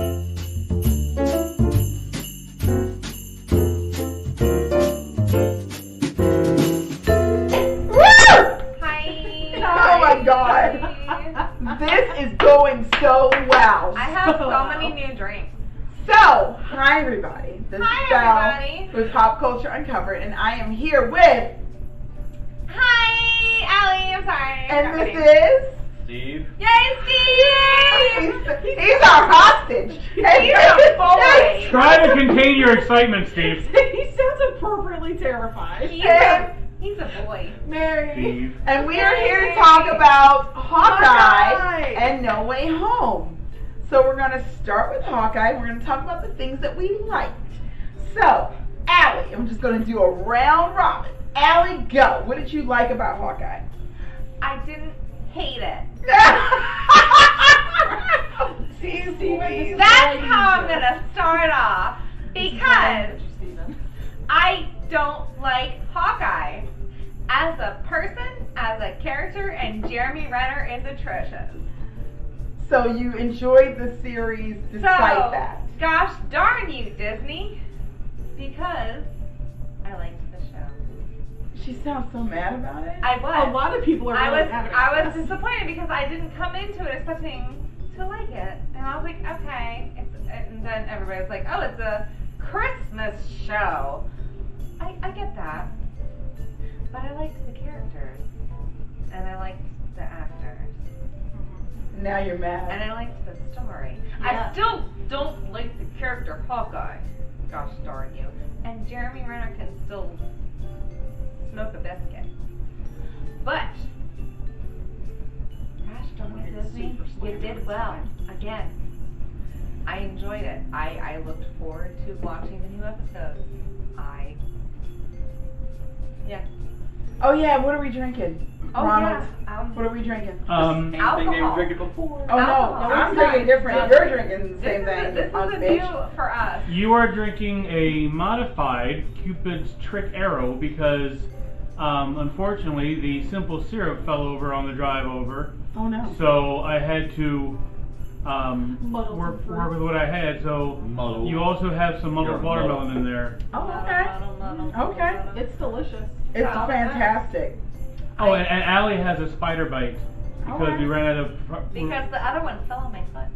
Oh my God. This is going so well. I have so many new drinks. So, hi everybody. This is Belle with Pop Culture Uncovered, and I am here with... Hi, Allie. I'm sorry. And this is... Steve. Yay, Steve! He's our hostage. He's a boy. Try to contain your excitement, Steve. He sounds appropriately terrified. He's a boy. Mary. Steve. And we are here to talk about Hawkeye and No Way Home. So we're going to start with Hawkeye. We're going to talk about the things that we liked. So, Allie, I'm just going to do a round robin. Allie, go. What did you like about Hawkeye? I didn't hate it. Stevie. That's how I'm going to start off. Because I don't like Hawkeye as a person, as a character, and Jeremy Renner is atrocious. So you enjoyed the series despite that? Gosh darn you, Disney. Because I liked the show. She sounds so mad about it. I was. A lot of people are really mad about I was this. disappointed because I didn't come into it expecting to like it. And I was like, okay. And then everybody was like, oh, it's a Christmas show. I get that. But I liked the characters. And I liked the actors. Now you're mad. And I liked the story. Yeah. I still don't like the character Hawkeye. Gosh darn you. And Jeremy Renner can still smoke a biscuit. But, gosh darn it, Disney, you did well. Again, I enjoyed it. I looked forward to watching the new episodes. Yeah. Oh yeah, what are we drinking? Oh Ronald, yeah. what are we drinking? Same thing they were Alcohol. drinking before. Oh no, Alcohol. I'm drinking different. You're drinking the same thing This on is a stage. new for us. You are drinking a modified Cupid's Trick Arrow because, unfortunately, the simple syrup fell over on the drive over. Oh no. So I had to Muddle work some fruit. with what I had. So Muddle. you also have some muddled You're watermelon in there. Oh okay. Okay. It's delicious. It's fantastic. Oh, and Allie has a spider bite because Alright. we ran out of. Because the other one fell on my foot.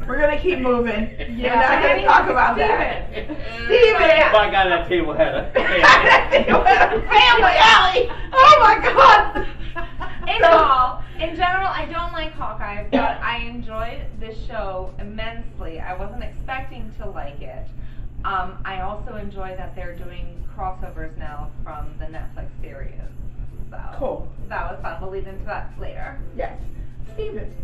We're gonna keep moving. Yeah. We're not gonna talk about that. Steven! My God, that table had a... Family Alley! Oh my God! In general, I don't like Hawkeye, but I enjoyed this show immensely. I wasn't expecting to like it. I also enjoy that they're doing crossovers now from the Netflix series. So Cool. that was fun. We'll lead into that later. Yes. Steven.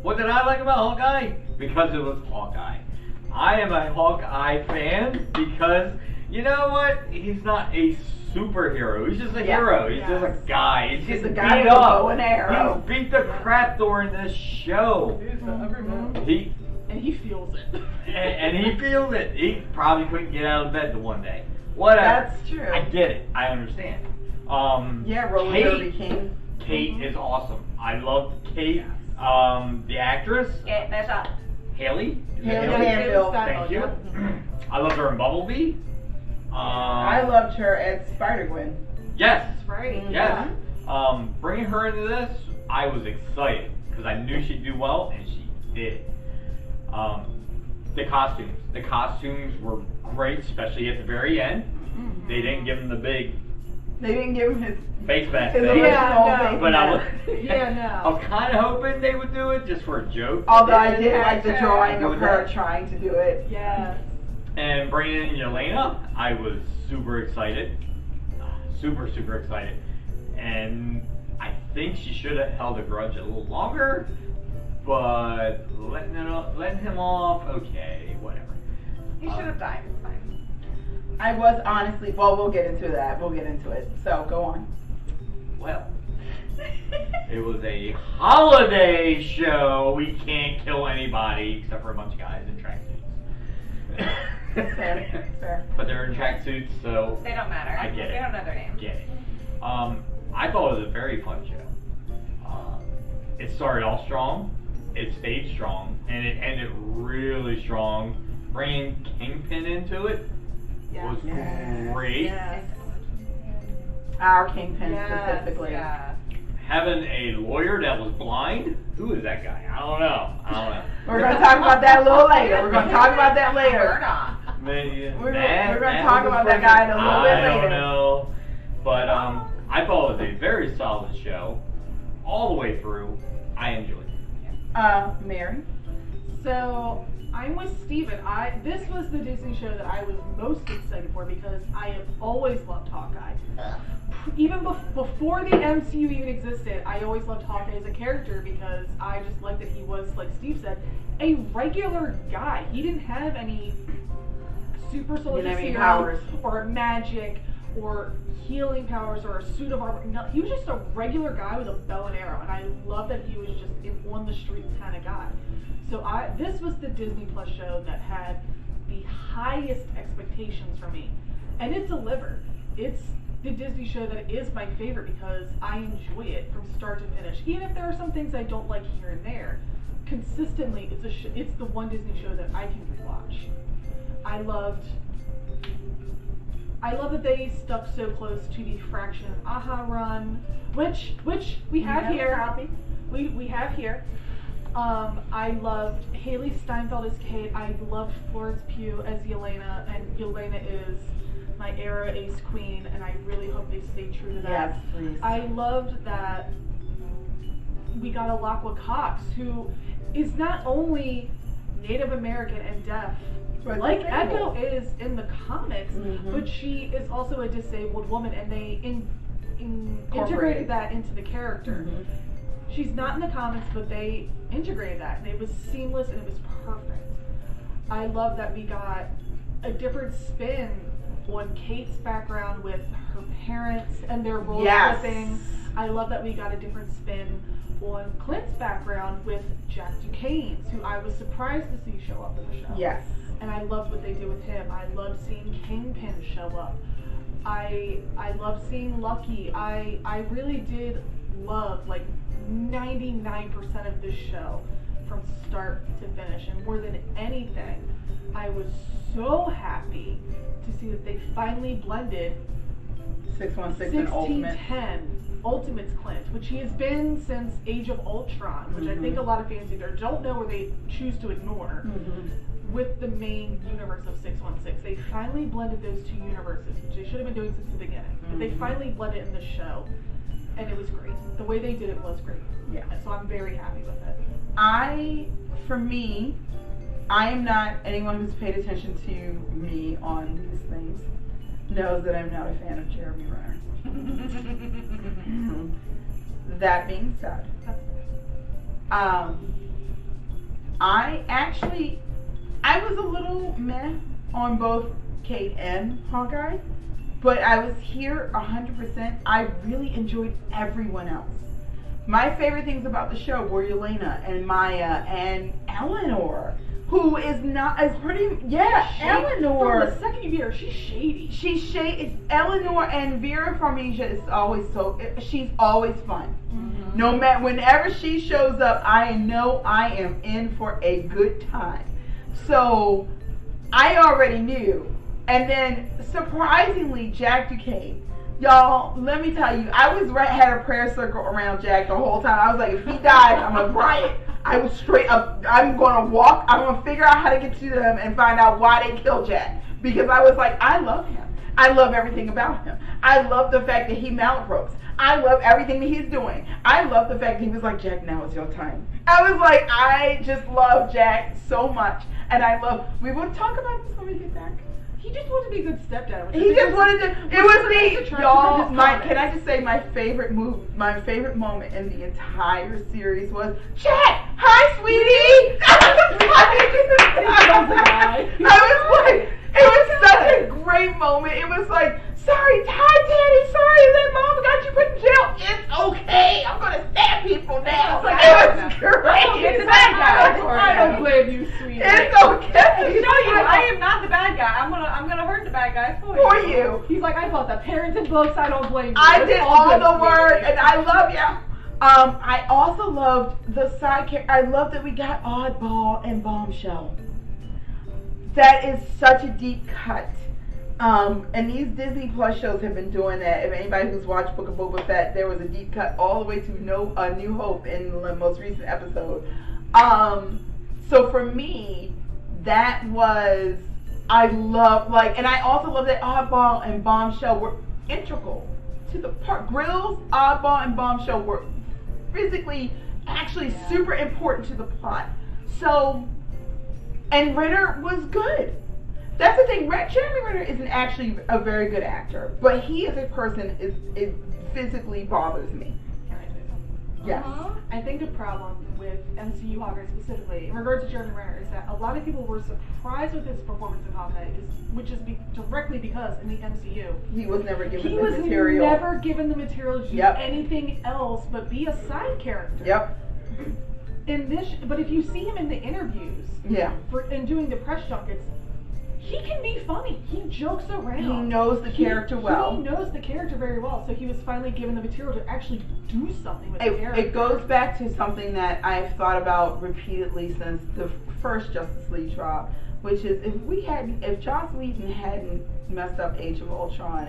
What did I like about Hawkeye? Because it was Hawkeye. I am a Hawkeye fan because, you know what? He's not a superhero. He's just a hero. He's just a guy. He's Just a getting guy beat with a up. bow and arrow. He's beat the crap during this show. And he feels it. And he feels it. He probably couldn't get out of bed the one day. Whatever. That's true. I get it. I understand. Yeah, roller Kate- derby king. Kate is awesome. I love Kate. The actress, Get Bishop. Haley. Is it Haley Manville. Thank you. I loved her in Bumblebee. I loved her as Spider-Gwen. Yes. That's right. Yes. Bringing her into this, I was excited because I knew she'd do well, and she did. The costumes were great, especially at the very end. Mm-hmm. They didn't give him the big They didn't give him his face mask his thing. original no. face But I was, mask. Yeah, I was kind of hoping they would do it just for a joke. Although I did like the drawing Go of with her that. trying to do it. Yes. And bringing in Yelena, I was super excited. Super excited. And I think she should have held a grudge a little longer, but letting him off, okay, whatever. He should have died. It's fine. I was honestly, well, we'll get into that. We'll get into it. So, go on. Well, it was a holiday show. We can't kill anybody except for a bunch of guys in tracksuits. Fair. But they're in tracksuits, so They don't matter. I get it. They don't know their names. Get it. I thought it was a very fun show. It started off strong. it stayed strong, and it ended really strong. Bringing Kingpin into it was great. Yes. Our Kingpin Yes, specifically. yeah. Having a lawyer that was blind. Who is that guy? I don't know. We're going to talk about that a little later. We're going to talk about that later. We're going to talk about that guy a little bit later. I don't know. But I thought it was a very solid show. All the way through. I enjoyed it. Mary? So I'm with Steven. This was the Disney show that I was most excited for because I have always loved Hawkeye. Even before the MCU even existed, I always loved Hawkeye as a character because I just liked that he was, like Steve said, a regular guy. He didn't have any super soldier powers or magic or healing powers or a suit of armor. No, he was just a regular guy with a bow and arrow, and I love that he was just an on the streets kind of guy. So this was the Disney Plus show that had the highest expectations for me, and it delivered. It's the Disney show that is my favorite because I enjoy it from start to finish. Even if there are some things I don't like here and there, consistently it's the one Disney show that I can rewatch. I love that they stuck so close to the Fraction Aha run, which we have here. We have here. I loved Haley Steinfeld as Kate. I loved Florence Pugh as Yelena, and Yelena is my era ace queen, and I really hope they stay true to that. Yes, please. I loved that we got a Laqua Cox, who is not only Native American and deaf, like Echo is in the comics, but she is also a disabled woman, and they integrated that into the character. She's not in the comics, but they integrated that, and it was seamless and it was perfect. I love that we got a different spin on Kate's background with her parents and their role flipping. I love that we got a different spin on Clint's background with Jack Duquesne, who I was surprised to see show up in the show. Yes. And I loved what they did with him. I loved seeing Kingpin show up. I loved seeing Lucky. I really did love like 99% of this show from start to finish. And more than anything, I was so happy to see that they finally blended 616 and Ultimate. 1610 Ultimate's Clint, which he has been since Age of Ultron, which I think a lot of fans either don't know or they choose to ignore, with the main universe of 616. They finally blended those two universes, which they should have been doing since the beginning. But they finally blended it in the show, and it was great. The way they did it was great. Yeah. So I'm very happy with it. For me, I am not, anyone who's paid attention to me on these things knows that I'm not a fan of Jeremy Renner. That being said, I was a little meh on both Kate and Hawkeye, but I was here 100%. I really enjoyed everyone else. My favorite things about the show were Yelena and Maya and Eleanor, who is not as pretty. Yeah, Eleanor. From the second year, she's shady. She's shady. Eleanor and Vera Farmiga is always she's always fun. No matter, whenever she shows up, I know I am in for a good time. So I already knew. And then surprisingly, Jack Duquesne. Y'all, let me tell you, I had a prayer circle around Jack the whole time. I was like, if he dies, I'm gonna riot. I was straight up, I'm gonna walk, I'm gonna figure out how to get to them and find out why they killed Jack. Because I was like, I love him. I love everything about him. I love the fact that he mount ropes. I love everything that he's doing. I love the fact that he was like, Jack, now is your time. I was like, I just love Jack so much. And we will talk about this when we get back. He just wanted to be a good stepdad. He just wanted to. It was me, y'all. Can I just say my favorite moment in the entire series was Jack. Hi, sweetie. I was like, it was such a great moment. It was like, sorry, hi, Daddy. Sorry that Mom got you put in jail. It's okay. I'm gonna stab people now. It was great. I don't blame you, sweetie. It's okay. No, I am not the bad guy. I'm gonna hurt the bad guys for you. He's like, I bought the parents and books. I don't blame you. I did all the work, and I love you. I also loved the side character. I love that we got Oddball and Bombshell. That is such a deep cut. And these Disney Plus shows have been doing that. If anybody who's watched Book of Boba Fett, there was a deep cut all the way to New Hope in the most recent episode. So for me, that was, I love, and I also love that Oddball and Bombshell were integral to the part. Grills, Oddball, and Bombshell were physically actually super important to the plot. So, and Renner was good. That's the thing. Jeremy Renner isn't actually a very good actor, but he as a person it physically bothers me. Can I say something? Yes. I think the problem with MCU Hawkeye specifically, in regards to Jeremy Renner, is that a lot of people were surprised with his performance in Hawkeye, which is directly because in the MCU he was never given he the was material. never given the material to do anything else but be a side character. Yep. In this, but if you see him in the interviews, and doing the press junkets, he can be funny. He jokes around. He knows the character well. He knows the character very well, so he was finally given the material to actually do something with the character. It goes back to something that I've thought about repeatedly since the first Justice League drop, which is if Joss Whedon hadn't messed up Age of Ultron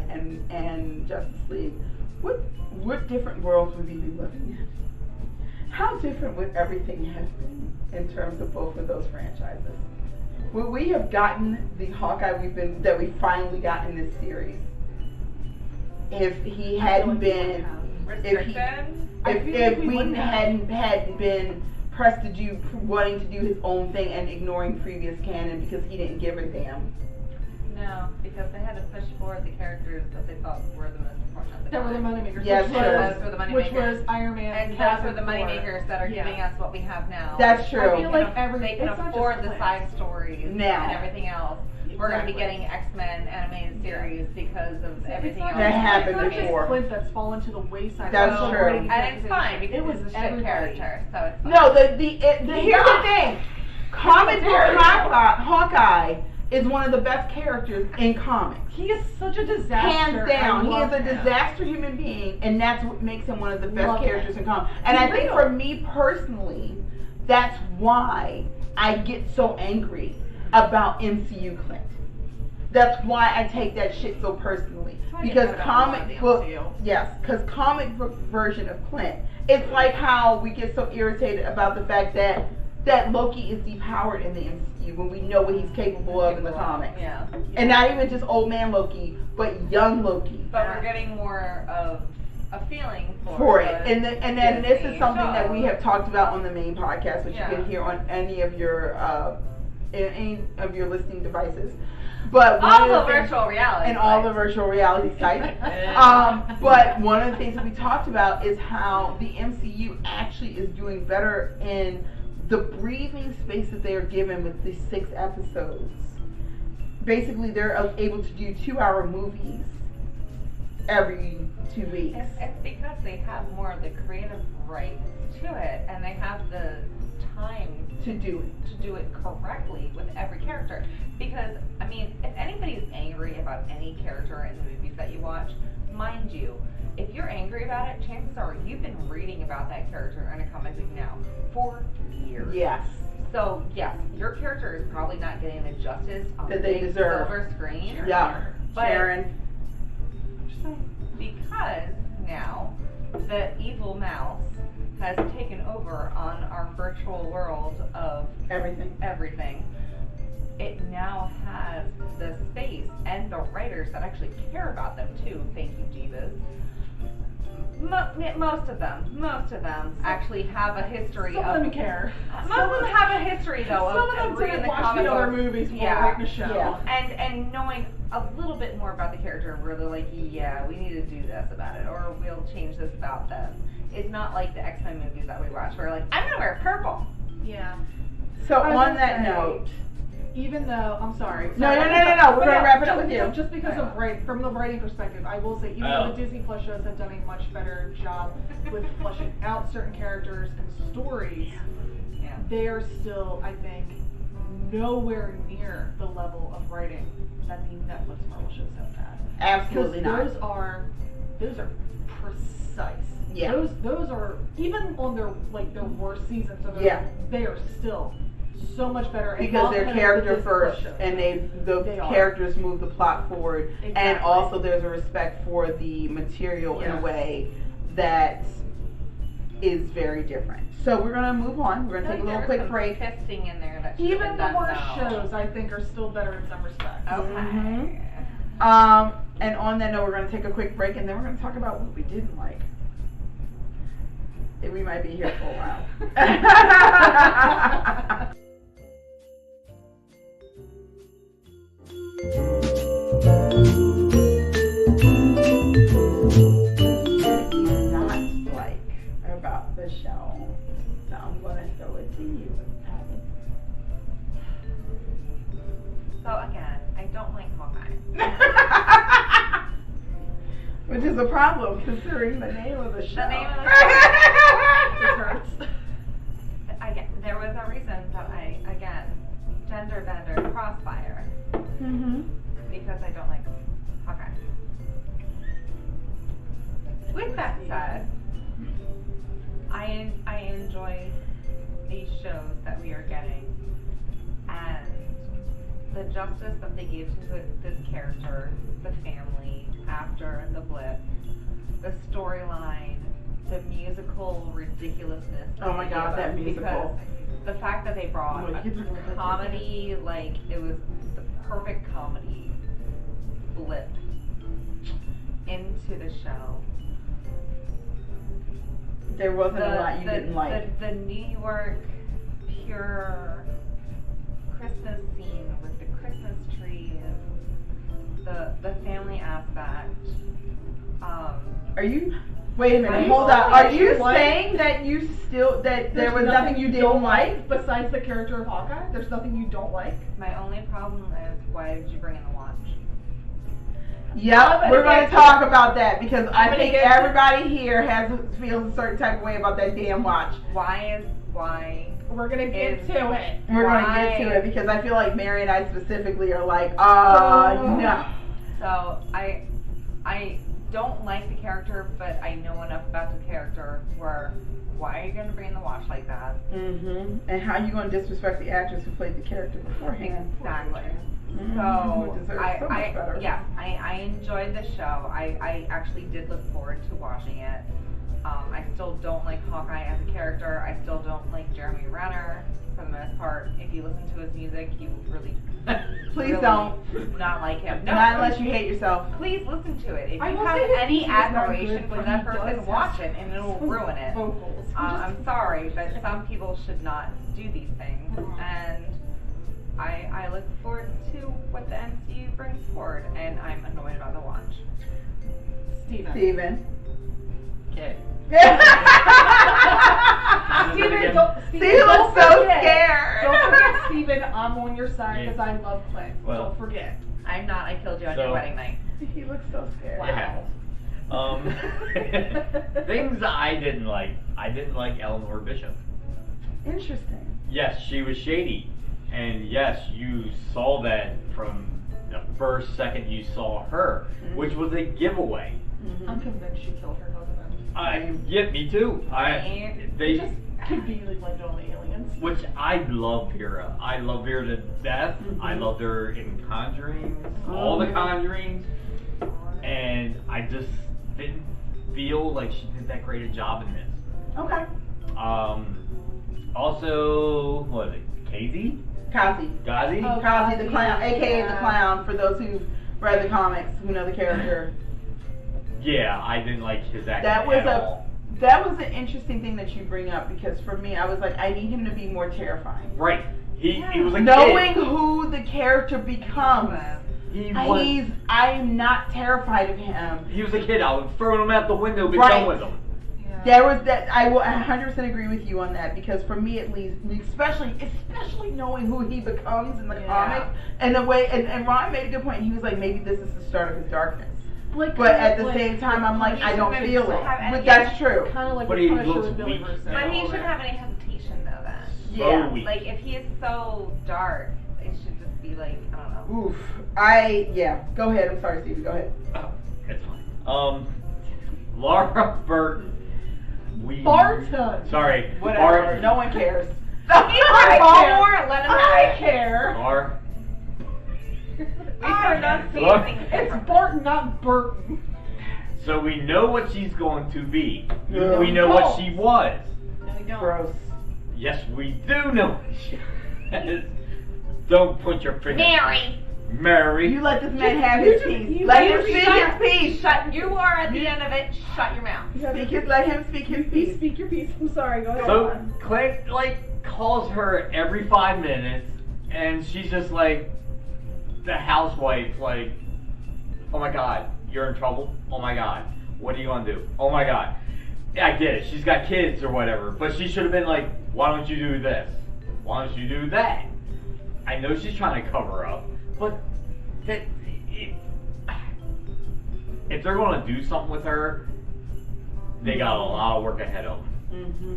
and Justice League, what different worlds would we be living in? How different would everything have been in terms of both of those franchises? Would we have gotten the Hawkeye that we finally got in this series if he hadn't been if Whedon hadn't been pressed to wanting to do his own thing and ignoring previous canon because he didn't give a damn? No, because they had to push forward the characters that they thought were the most important at the That time. were the moneymakers. Yes, which was Iron Man. And those were the moneymakers that are giving us what we have now. That's true. I feel like they can afford the side stories now and everything else. We're going to be getting X-Men animated series because of everything else. That happened it's not before. just Clint that's fallen to the wayside. That's true. And it's fine because it was it's a shit character, so it's fine. No, here's the thing. Comic book Hawkeye is one of the best characters in comics. He is such a disaster. Hands down. He is a him. disaster human being, and that's what makes him one of the best Love characters him. in comics. And He's I think real. for me personally, that's why I get so angry about MCU Clint. That's why I take that shit so personally. Because comic book version of Clint, it's like how we get so irritated about the fact that Loki is depowered in the MCU when we know what he's capable of in the comics. Yeah. And not even just old man Loki, but young Loki. But we're getting more of a feeling for it. And then this is something that we have talked about on the main podcast, which you can hear on any of your listening devices. But all the virtual reality and all the virtual reality sites. But one of the things that we talked about is how the MCU actually is doing better in the breathing space that they are given with these 6 episodes. Basically, they're able to do 2-hour movies every 2 weeks. It's because they have more of the creative rights to it, and they have the time to do it correctly with every character. Because, I mean, if anybody's angry about any character in the movies that you watch, mind you, if you're angry about it, chances are you've been reading about that character in a comic book now for years. Yes. So, yes, your character is probably not getting the justice on that the they big deserve. silver screen. Yeah. But Sharon. Because now the evil mouse has taken over on our virtual world of everything, it now has the space and the writers that actually care about them too. Thank you, Jeebus. Most of them actually have a history Some of them care. Most of them have a history though Some of them reading didn't watch the other movies before writing the show. Yeah. And knowing a little bit more about the character where they're like, yeah, we need to do this about it, or we'll change this about them. It's not like the X-Men movies that we watch where we're like, I'm gonna wear purple. Yeah. So on that note, even though I'm sorry. No. We're gonna wrap it up with you. Just because of from the writing perspective, I will say even though the Disney Plus shows have done a much better job with fleshing out certain characters and stories, they are still, I think, nowhere near the level of writing that the Netflix Marvel shows have had. Absolutely not. Those are precise. Yeah. Those are even on their worst seasons. So Yeah. they are still so much better Because they're character first, shows. and the They are. characters move the plot forward, and Exactly. also there's a respect for the material in a Yes. way that is very different. So we're gonna move on. We're gonna take a little quick break. Kissing in there that should have Even been the done worst now. shows, I think, are still better in some respects. Okay. And on that note, we're gonna take a quick break, and then we're gonna talk about what we didn't like. And we might be here for a while. Not like about the show, so I'm gonna throw it to you, Abby. So again, I don't like Hawkeye. Which is a problem considering the name of the show. The name of the It hurts. There was a reason that gender bender crossfire Mm-hmm. because I don't like Hawkeye. With that said, I enjoy these shows that we are getting, and the justice that they gave to this character, the family after the blip, the storyline, the musical ridiculousness. Oh my God, that musical. Because the fact that they brought Oh, you can- a comedy, like it was the perfect comedy blip into the show. There wasn't a lot you didn't like. The New York pure Christmas scene with the Christmas tree and the family aspect. Are you? Wait a minute. Are you Hold on. saying Are you what? saying that you still that there was nothing you didn't like? besides the character of Hawkeye? There's nothing you don't like? My only problem is why did you bring in the watch? Yep, I'm we're gonna going get to to talk about that because I gonna think get to- everybody here feels a certain type of way about that damn watch. Why? We're gonna get Is- to it. We're going to get Why? to it because I feel like Mary and I specifically are like, Oh. no. So I don't like the character, but I know enough about the character where why are you gonna bring in the watch like that? Mm-hmm. And how you going to disrespect the actress who played the character beforehand? Exactly. Mhm. So Who deserves so much better. I enjoyed the show. I actually did look forward to watching it. I still don't like Hawkeye as a character. I still don't like Jeremy Renner for the most part. If you listen to his music, you really Please really don't. not like him. No, Not unless you hate yourself. please listen to it. If I you will have say his any music is not admiration good, for but that he person, does watch have it and it'll ruin it. Vocals. I'm sorry, but some people should not do these things, and I look forward to what the MCU brings forward, and I'm annoyed about the watch. Steven. Okay. Steven, again. don't, See, Steven, he looks don't so forget. scared. Don't forget, Steven, I'm on your side because Yeah. I love Clint. Well. Don't forget. I'm not. I killed you on your So- wedding night. He looks so scared. Yeah. Things I didn't like. I didn't like Eleanor Bishop. Interesting. Yes, she was shady. And yes, you saw that from the first second you saw her, which was a giveaway. I'm convinced she killed her husband. Yeah, me too. It They just could be like blamed on the aliens. Which I love Vera. I love Vera to death. I Mhm. loved her in Conjuring, all the Mhm. Conjurings, and I just didn't feel like she did that great a job in this. Okay. Also, what was it? Kazi? Kazi. Gazi? Oh. Kazi the clown, Kazi, aka the yeah. clown, for those who've read the comics, who know the character. Yeah, I didn't like his acting That was at a all. that was an interesting thing that you bring up because for me, I was like, I need him to be more terrifying. Right. He was a Knowing kid. who the character becomes, I'm not terrified of him. He was a kid. I was throwing him out the window, be Right. done with him. There was that. I will 100% agree with you on that because for me at least, especially knowing who he becomes in the Yeah. comics and the way and Ron made a good point. He was like, maybe this is the start of his darkness. Like, But at the same time, I'm like, I don't feel it. But that's true. Kind of like But the he Punisher looks with Billy weak. Bruce. But he shouldn't have any hesitation though. Then, Yeah. So weak. like if he is so dark, it should just be like I don't know. Oof. Go ahead. I'm sorry, Stevie. Go ahead. Oh, it's fine. Laura Burton Barton. Sorry. Whatever. No one cares. Baltimore, let him I have it. care. Bar. We pronounce Look. It's Barton, not Burton. So we know what she's going to be. Yeah. We know what she was. No, we don't. Gross. Yes, we do know what she is. Don't put your finger. Mary. You let this man have his peace. Let him speak his peace. You are at the end of it. Shut your mouth. Let him speak his peace. Speak your piece. I'm sorry. Go ahead. So Clint calls her every 5 minutes, and she's just like the housewife. Like, oh my God, you're in trouble. Oh my God, what are you gonna do? Oh my God. Yeah, I get it. She's got kids or whatever, but she should have been like, why don't you do this? Why don't you do that? I know she's trying to cover up, but if they're going to do something with her, they got a lot of work ahead of them.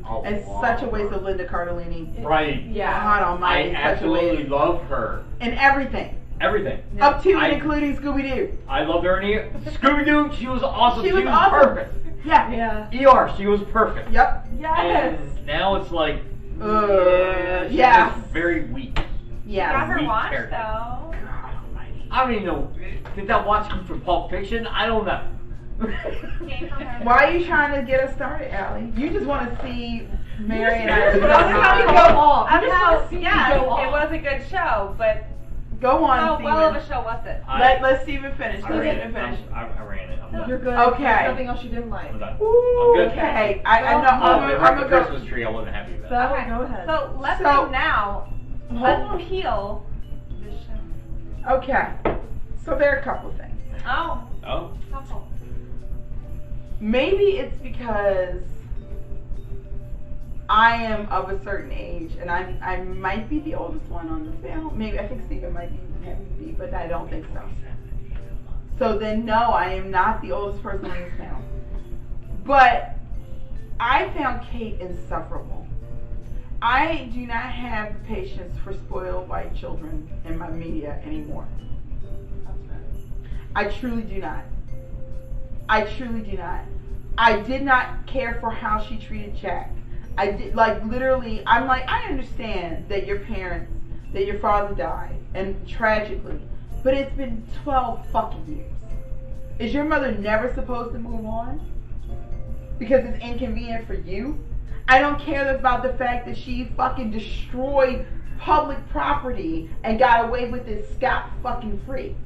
Mm-hmm. It's such a waste of Linda Cardellini. Right. Yeah. God almighty. I such a absolutely waste. love her. In everything. Everything. Up to and including Scooby-Doo. I loved her in Scooby-Doo. She was awesome. She was awesome. Perfect. Yeah. Yeah. ER. She was perfect. Yep. Yes. And now it's like, she's yeah. just very weak. Yeah. Got her Weak watch character. though. God almighty. I don't even know. Did that watch come from Pulp Fiction? I don't know. Came from her. Why are you trying to get us started, Allie? You just want to see Mary and I. Just Well, that's how you go go off. That's You just how, wanna see yeah, you go it off. was a good show, but Go on, how Steven. well of a show was it? Let Steven finish. I Let ran Steven it. finish. I ran it. I'm done. You're good. Okay. There's nothing else you didn't like. I'm done. Ooh, I'm good. okay. I know. Oh, I'm the gonna go. Christmas tree, I wasn't happy with that. So, Okay, go ahead. So let's So- now Hold let's on. peel this show. Okay. So there are a couple things. Oh, Oh? couple. Maybe it's because I am of a certain age, and I might be the oldest one on the panel. Maybe I think Steven might be, but I don't think so. So then, no, I am not the oldest person on this panel. But I found Kate insufferable. I do not have the patience for spoiled white children in my media anymore. I truly do not. I truly do not. I did not care for how she treated Jack. I did, like, literally, I'm like, I understand that your father died, and tragically, but it's been 12 fucking years. Is your mother never supposed to move on? Because it's inconvenient for you? I don't care about the fact that she fucking destroyed public property and got away with it scot fucking free.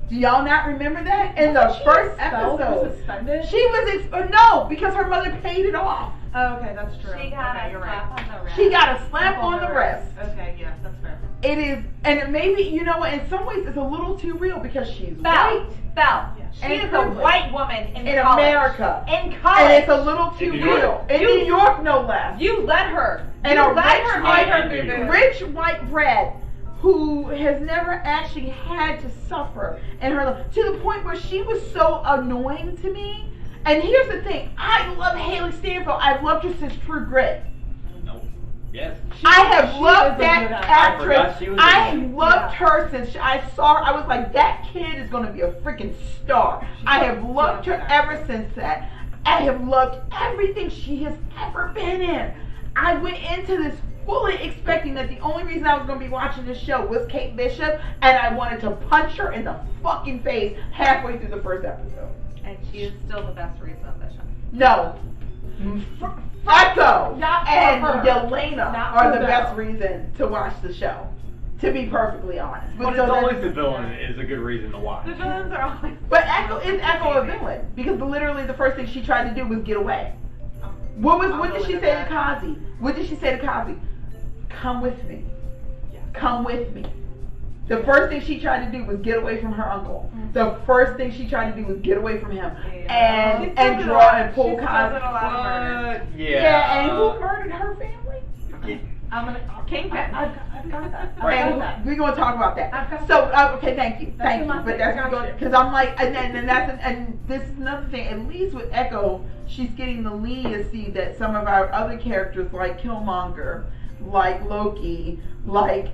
Do y'all not remember that? In the first episode. Suspended? She was, no, because her mother paid it off. Oh, okay, that's true. She got okay, a you're slap right. on the wrist. She got a slap on the wrist. Okay, yeah, that's fair. It is, and maybe, you know what, in some ways it's a little too real because she's Belle, white Belle. Yeah. She And is a privileged. white woman in in college. America. In college. And it's a little too In New York. real. In You- New York, no less. You let her. And you a let rich her white- make her New boo-boo. York. Rich white bread who has never actually had to suffer in her life, to the point where she was so annoying to me. And here's the thing, I love Haley Steinfeld. I've loved her since True Grit. No. Yes. I have she loved is a that good actress. I forgot actress. she was I in it. loved her since I saw her. I was like, that kid is going to be a freaking star. I have loved her ever since that. I have loved everything she has ever been in. I went into this fully expecting that the only reason I was going to be watching this show was Kate Bishop, and I wanted to punch her in the fucking face halfway through the first episode. And she is still the best reason of the show. No. Echo Not for and her. Yelena Not are for the Belle. best reason to watch the show. To be perfectly honest. But it's so always that's- the villain is a good reason to watch. The villains are always. But Echo is Echo a villain because literally the first thing she tried to do was get away. What did she say to Kazi? What did she say to Kazi? Come with me. Come with me. The first thing she tried to do was get away from her uncle. The first thing she tried to do was get away from him and draw and pull Kazi. What? Yeah, and who murdered her family? I'm gonna. Kingpin. I've got that. And we're gonna talk about I've that. got So okay, thank you. That's in my But thing. that's I got you. because I'm like, and that's and this is another thing. At least with Echo, she's getting the leniency that some of our other characters like Killmonger like Loki, like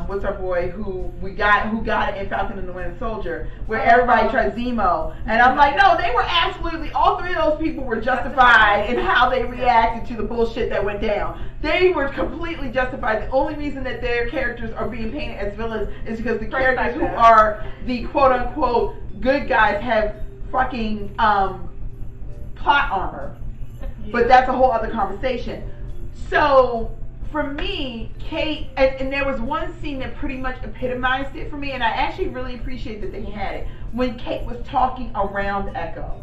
what's our boy who got it in Falcon and the Winter Soldier, where everybody tries Zemo, and I'm like, no, they were absolutely, all three of those people were justified in how they reacted to the bullshit that went down. They were completely justified. The only reason that their characters are being painted as villains is because the characters who are the quote unquote good guys have fucking plot armor. But that's a whole other conversation. So for me, Kate, and there was one scene that pretty much epitomized it for me, and I actually really appreciate that they had it, when Kate was talking around Echo.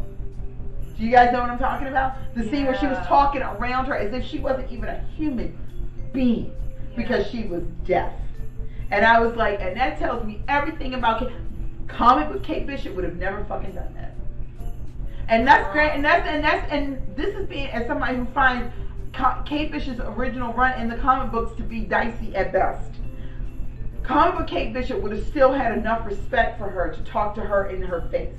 Do you guys know what I'm talking about? The scene where she was talking around her as if she wasn't even a human being because she was deaf. And I was like, and that tells me everything about Kate. Comic book Kate Bishop would have never fucking done that. And that's great, and this is being as somebody who finds Kate Bishop's original run in the comic books to be dicey at best. Comic book Kate Bishop would have still had enough respect for her to talk to her in her face.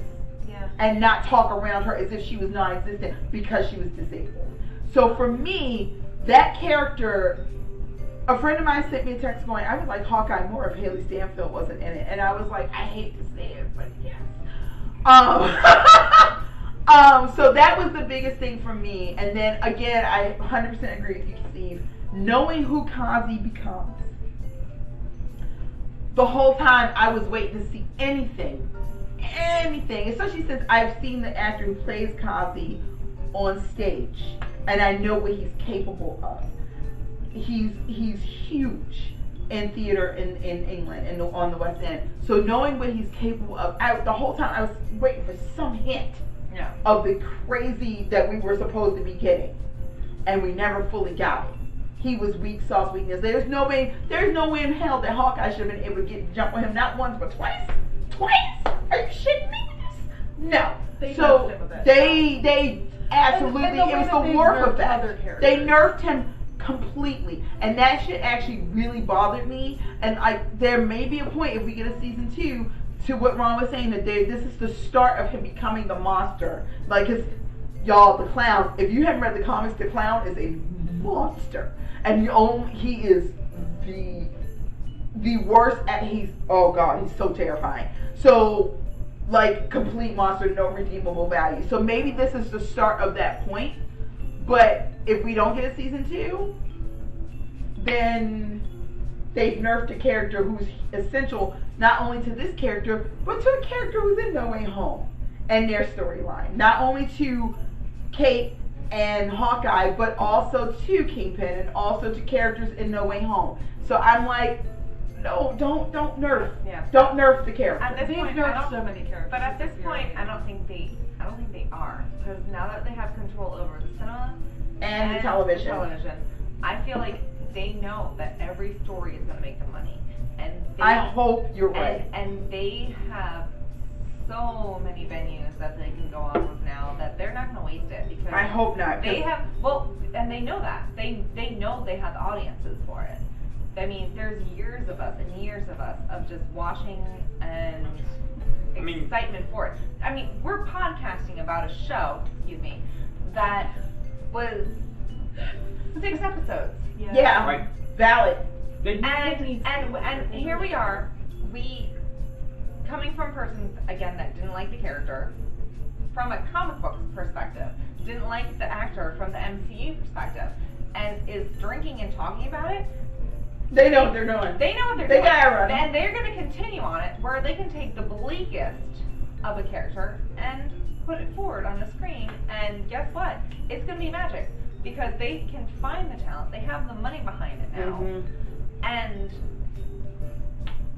Yeah. And not talk around her as if she was non-existent because she was disabled. So for me, that character, a friend of mine sent me a text going, I would like Hawkeye more if Haley Stanfield wasn't in it. And I was like, I hate to say it, but yes. So that was the biggest thing for me. And then again, I 100% agree with you, Steve. Knowing who Kazi becomes. The whole time I was waiting to see anything, especially since I've seen the actor who plays Kazi on stage, and I know what he's capable of. He's huge in theater in England and on the West End. So knowing what he's capable of, the whole time I was waiting for some hint of the crazy that we were supposed to be getting, and we never fully got it. He was weak, soft weakness. There's no way in hell that Hawkeye should have been able to jump on him not once but twice. Are you shitting me with this? No. They absolutely, it was the Worf effect. They nerfed him completely, and that shit actually really bothered me. And there may be a point if we get a season 2 to what Ron was saying, that this is the start of him becoming the monster. Like y'all, the Clown. If you haven't read the comics, the Clown is a monster, and he is the worst at oh god, he's so terrifying. So like complete monster, no redeemable value. So maybe this is the start of that point. But if we don't get a season 2, then they've nerfed a character who's essential not only to this character, but to a character who's in No Way Home and their storyline. Not only to Kate and Hawkeye, but also to Kingpin and also to characters in No Way Home. So I'm like, no, don't nerf. Yeah. Don't nerf the character. At this point, nerfed so many characters. But at this point, I don't think they are, because now that they have control over the cinema and the television, I feel like they know that every story is going to make them money, and I hope you're right. And they have so many venues that they can go on with now that they're not going to waste it, because I hope not. They have and they know that they know they have the audiences for it. I mean, there's years of us of just watching and excitement for it. I mean, we're podcasting about a show, that was 6 episodes. Yeah. Right. Valid. And here we are, coming from a person, again, that didn't like the character, from a comic book perspective, didn't like the actor from the MCU perspective, and is drinking and talking about it. They know what they're doing. They know what they're doing. Gotta run. And they're going to continue on it, where they can take the bleakest of a character and put it forward on the screen, and guess what? It's going to be magic, because they can find the talent. They have the money behind it now. Mm-hmm. And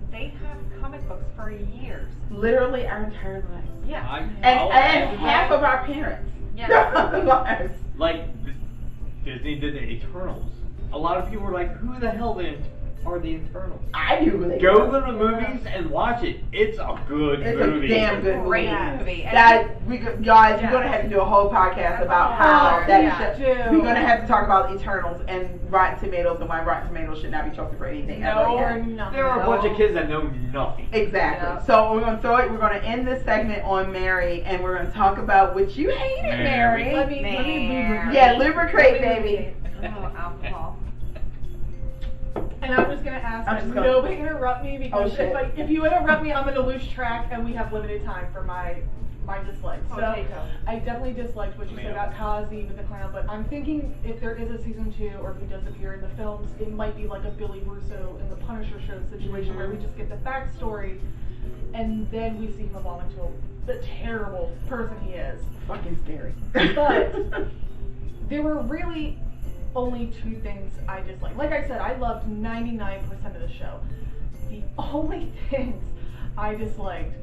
they have comic books for years. Literally our entire lives. Yeah. And half of our parents. Yeah. Lives. Like Disney did the Eternals. A lot of people were like, who the hell are the Eternals? I knew who they Go were. to the movies and watch it. It's a good movie. It's a damn good Great movie. movie. Guys, we're going to have to do a whole podcast about how that show. We're going to have to talk about Eternals and Rotten Tomatoes and why Rotten Tomatoes should not be chosen for anything ever again. There are a bunch of kids that know nothing. Exactly. Yeah. So we're going to we're going to end this segment on Mary, and we're going to talk about what you hated, Mary. Let me lubricate. Yeah, lubricate, baby. Oh, alcohol. And I was gonna ask I'm that just gonna- nobody interrupt me because Oh, shit. if you interrupt me, I'm gonna lose track, and we have limited time for my dislikes. So Potato. I definitely disliked what you said about Kazi with the clown, but I'm thinking if there is a season 2 or if he does appear in the films, it might be like a Billy Russo in the Punisher show situation where we just get the backstory and then we see him evolve into the terrible person he is. Fucking scary. But there were really only 2 things I disliked. Like I said, I loved 99% of the show. The only things I disliked,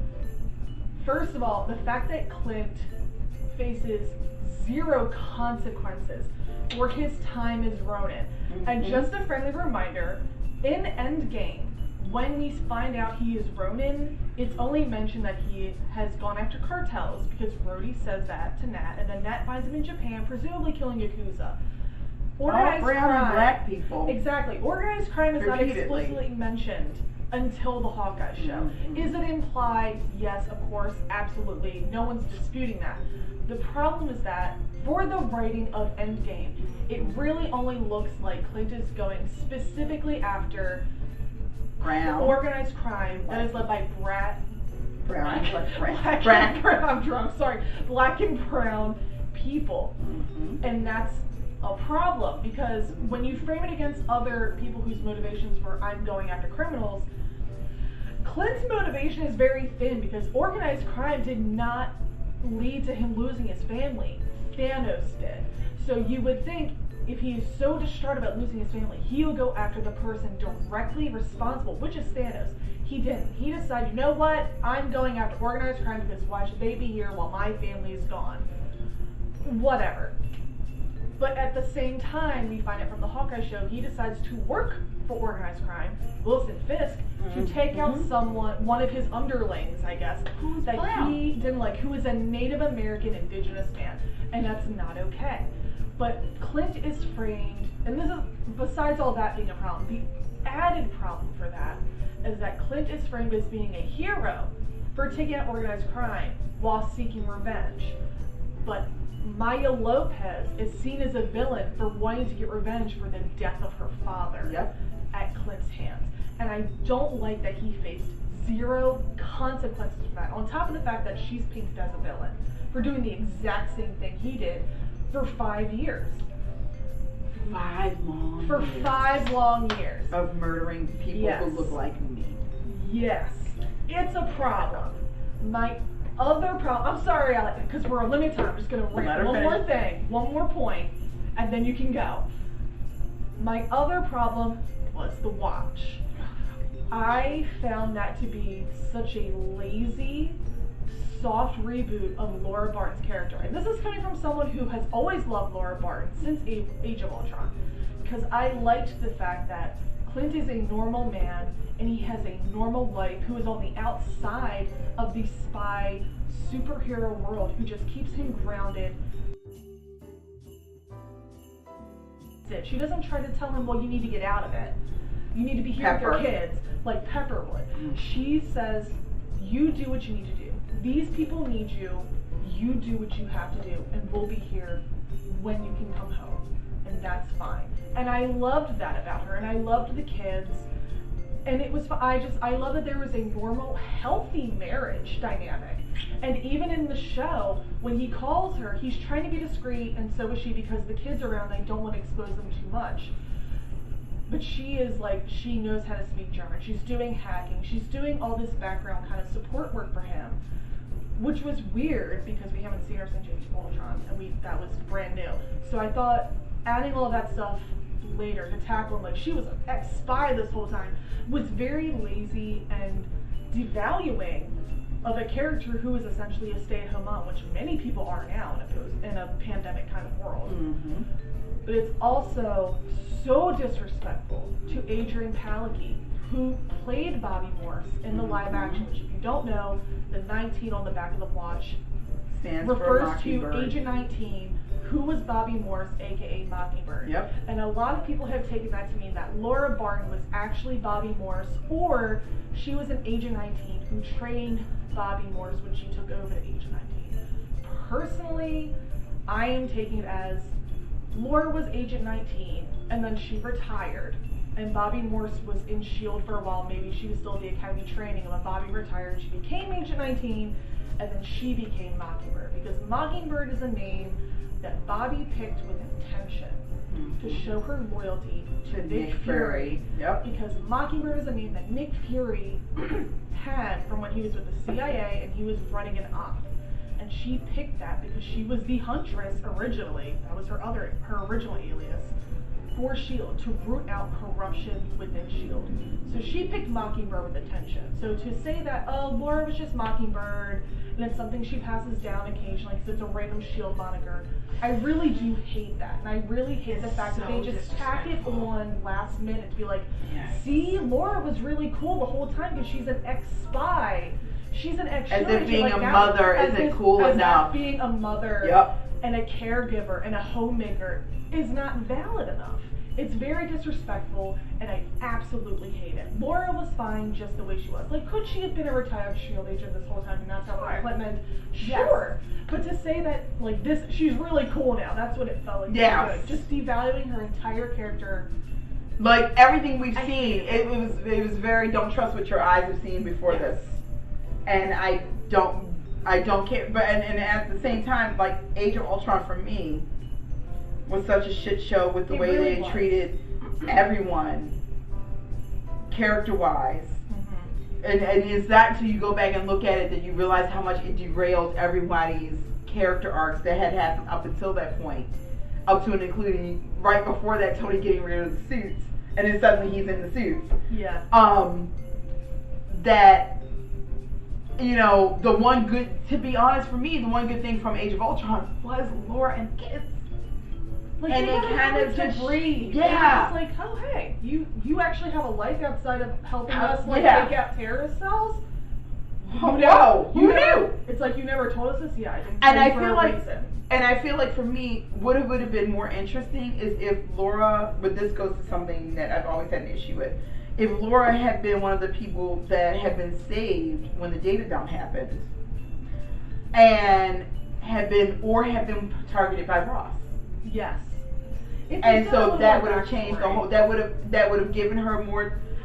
first of all, the fact that Clint faces 0 consequences for his time as Ronin. And just a friendly reminder, in Endgame, when we find out he is Ronin, it's only mentioned that he has gone after cartels because Rhodey says that to Nat, and then Nat finds him in Japan, presumably killing Yakuza. All brown and black people. Exactly. Organized crime is not Repeatedly. explicitly mentioned until the Hawkeye show. Is it implied? Yes, of course, absolutely. No one's disputing that. The problem is that for the writing of Endgame, it really only looks like Clint is going specifically after Brown. organized crime that is led by Brown. I'm drunk, sorry. Black and brown people. And that's a problem because when you frame it against other people whose motivations were I'm going after criminals, Clint's motivation is very thin because organized crime did not lead to him losing his family. Thanos did. So you would think if he is so distraught about losing his family, he would go after the person directly responsible, which is Thanos. He didn't. He decided, you know what? I'm going after organized crime because why should they be here while my family is gone? Whatever. But at the same time, we find out from the Hawkeye show, he decides to work for organized crime, Wilson Fisk, to take out one of his underlings, I guess, that he didn't like, who is a Native American indigenous man. And that's not okay. But Clint is framed, and this is, besides all that being a problem, the added problem for that is that Clint is framed as being a hero for taking out organized crime while seeking revenge. But Maya Lopez is seen as a villain for wanting to get revenge for the death of her father at Clint's hands. And I don't like that he faced 0 consequences for that, on top of the fact that she's painted as a villain for doing the exact same thing he did for 5 years. 5 long For years 5 long years. of murdering people who look like me. Yes. It's a problem. My other problem, I'm sorry, Alec, because we're on limited time, I'm just going to rant one more thing, one more point, and then you can go. My other problem was the watch. I found that to be such a lazy, soft reboot of Laura Barton's character. And this is coming from someone who has always loved Laura Barton since Age of Ultron. Because I liked the fact that Clint is a normal man and he has a normal wife who is on the outside of the spy superhero world who just keeps him grounded. She doesn't try to tell him, well, you need to get out of it. You need to be here with your kids, like Pepper would. She says, you do what you need to do. These people need you. You do what you have to do, and we'll be here when you can come home. And that's fine. And I loved that about her, and I loved the kids. And it was, I love that there was a normal, healthy marriage dynamic. And even in the show, when he calls her, he's trying to be discreet, and so is she, because the kids are around, they don't want to expose them too much. But she is like, she knows how to speak German. She's doing hacking. She's doing all this background kind of support work for him, which was weird because we haven't seen her since Age of Ultron, and that was brand new. So I thought adding all of that stuff later to tackle him, like she was an ex-spy this whole time, was very lazy and devaluing of a character who is essentially a stay-at-home mom, which many people are now in a pandemic kind of world. But it's also so disrespectful to Adrian Palicki, who played Bobby Morse in the live action, which if you don't know, the 19 on the back of the watch refers to Agent 19, who was Bobby Morse, aka Mockingbird. And a lot of people have taken that to mean that Laura Barton was actually Bobby Morse, or she was an Agent 19 who trained Bobby Morse when she took over the Agent 19. Personally, I am taking it as Laura was Agent 19, and then she retired, and Bobby Morse was in S.H.I.E.L.D. for a while. Maybe she was still at the Academy training, and when Bobby retired, she became Agent 19, and then she became Mockingbird, because Mockingbird is a name that Bobby picked with intention to show her loyalty to Nick Fury. Yep. Because Mockingbird is a name that Nick Fury had from when he was with the CIA and he was running an op. And she picked that because she was the Huntress originally. That was her original alias for S.H.I.E.L.D. to root out corruption within S.H.I.E.L.D. So she picked Mockingbird with intention. So to say that, oh, Laura was just Mockingbird, and it's something she passes down occasionally because it's a random S.H.I.E.L.D. moniker, I really do hate that. And I really hate the fact that they just tack it on last minute to be like, see, Laura was really cool the whole time because she's an ex-spy. She's an ex-S.H.I.E.L.D. As if being a mother isn't cool enough. As if being a mother and a caregiver and a homemaker is not valid enough. It's very disrespectful, and I absolutely hate it. Laura was fine just the way she was. Like, could she have been a retired S.H.I.E.L.D. agent this whole time and that's how her equipment? Sure. But to say that, like, this, she's really cool now, that's what it felt like. Yeah. Just devaluing her entire character. Like, everything we've seen, it was very, don't trust what your eyes have seen before this. And I don't care, but and at the same time, like, Age of Ultron for me was such a shit show with the way really they treated everyone, character-wise. And it's not until you go back and look at it that you realize how much it derailed everybody's character arcs that had happened up until that point, up to and including right before that, Tony getting rid of the suits, and then suddenly he's in the suits. Yeah. That, you know, the one good, to be honest, for me, the one good thing from Age of Ultron was Laura and Kiss. Like, and it kind of just breathe. Yeah. It's like, oh hey, you actually have a life outside of helping us take out terrorist cells. Whoa, you knew. It's like you never told us this. Yeah, I didn't. And I feel like for me, what it would have been more interesting is if Laura, but this goes to something that I've always had an issue with. If Laura had been one of the people that had been saved when the data dump happened, and had been targeted by Ross. Yes. And so that would have changed the whole. That would have given her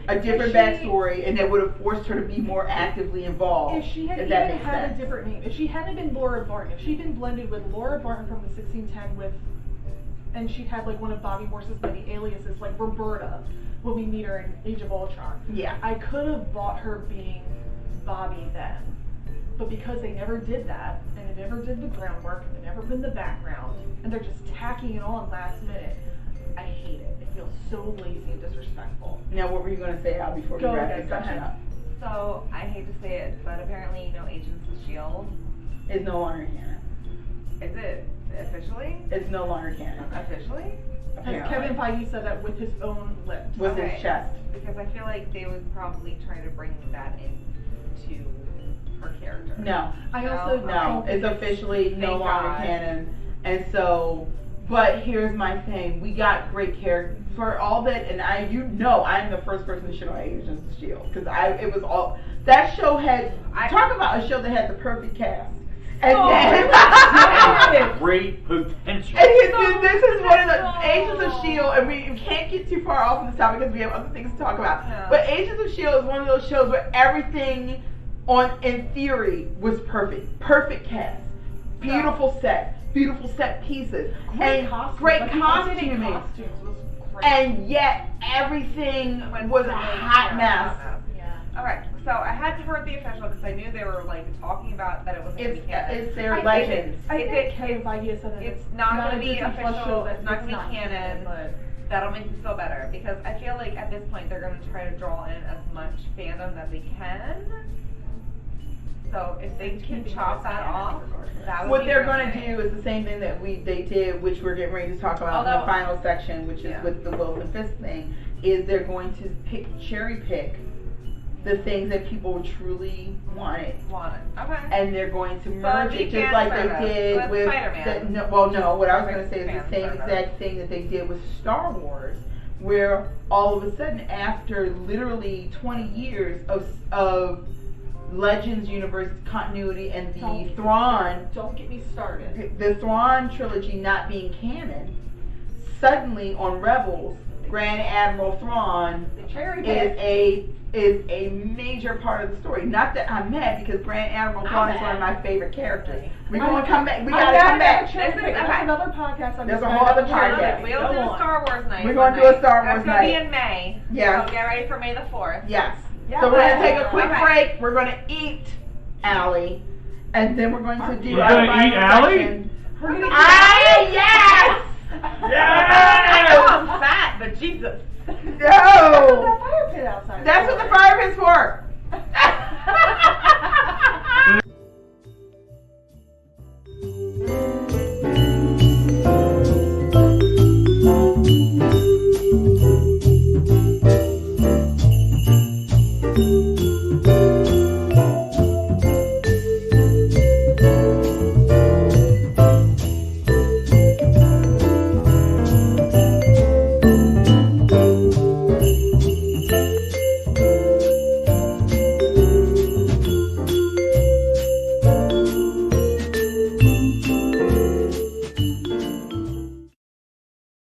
a different backstory, and that would have forced her to be more actively involved. If she had even had a different name, if she hadn't been Laura Barton, if she'd been blended with Laura Barton from the 1610 and she'd had like one of Bobby Morse's many aliases, like Roberta, when we meet her in Age of Ultron. Yeah. I could have bought her being Bobby then. But because they never did that, and they never did the groundwork, and they never did the background, and they're just tacking it on last minute, I hate it. It feels so lazy and disrespectful. Now, what were you going to say, Al, before we wrap this section up? So, I hate to say it, but apparently, Agents of S.H.I.E.L.D. is no longer canon. Is it officially? It's no longer canon. Officially? Because Kevin Feige said that with his own lips. With his chest. Because I feel like they would probably try to bring that into her character. No. No, it's officially no longer canon. And so, but here's my thing. We got great characters for all that, and I'm the first person to shit on Agents of S.H.I.E.L.D. because that show had, talk about a show that had the perfect cast. And then, great potential. And this is one of the Agents of S.H.I.E.L.D., and we can't get too far off on this topic because we have other things to talk about. No. But Agents of S.H.I.E.L.D. is one of those shows where everything in theory was perfect. Perfect cast. Beautiful set pieces. Great costuming. And yet everything was a hot mess. Alright, so I hadn't heard the official because I knew they were like talking about that it was going to be canon. It's their legends. I think Kevin Feige said that it's not going to be official, it's not going to be canon, but that'll make me feel better because I feel like at this point they're going to try to draw in as much fandom as they can. So if they can chop that off, that would what be they're going to do is the same thing that they did, which we're getting ready to talk about in the final section, which is with the Wilson Fisk thing, is they're going to cherry pick the things that people truly wanted. Okay. And they're going to merge it just like they did with Spider-Man. What I was going to say is the same exact thing that they did with Star Wars, where all of a sudden after literally 20 years of Legends universe continuity and the Thrawn, don't get me started. the Thrawn trilogy not being canon, suddenly on Rebels Grand Admiral Thrawn is a major part of the story. Not that I'm mad, because Grand Admiral Thrawn is one of my favorite characters. We're going to come back. We got to come back. That's another podcast. There's a whole other podcast. We'll do a Star Wars night. We're going to do a Star Wars That's going to be night. in May. Yes. So get ready for May the 4th. Yes. Yeah, So we're going to take a quick okay. break. We're going to eat, Allie, and then we're going to do You're our gonna final eat Allie? section. Yes! I know I'm fat, but Jesus. No! That fire pit outside. That's what the fire pit's for.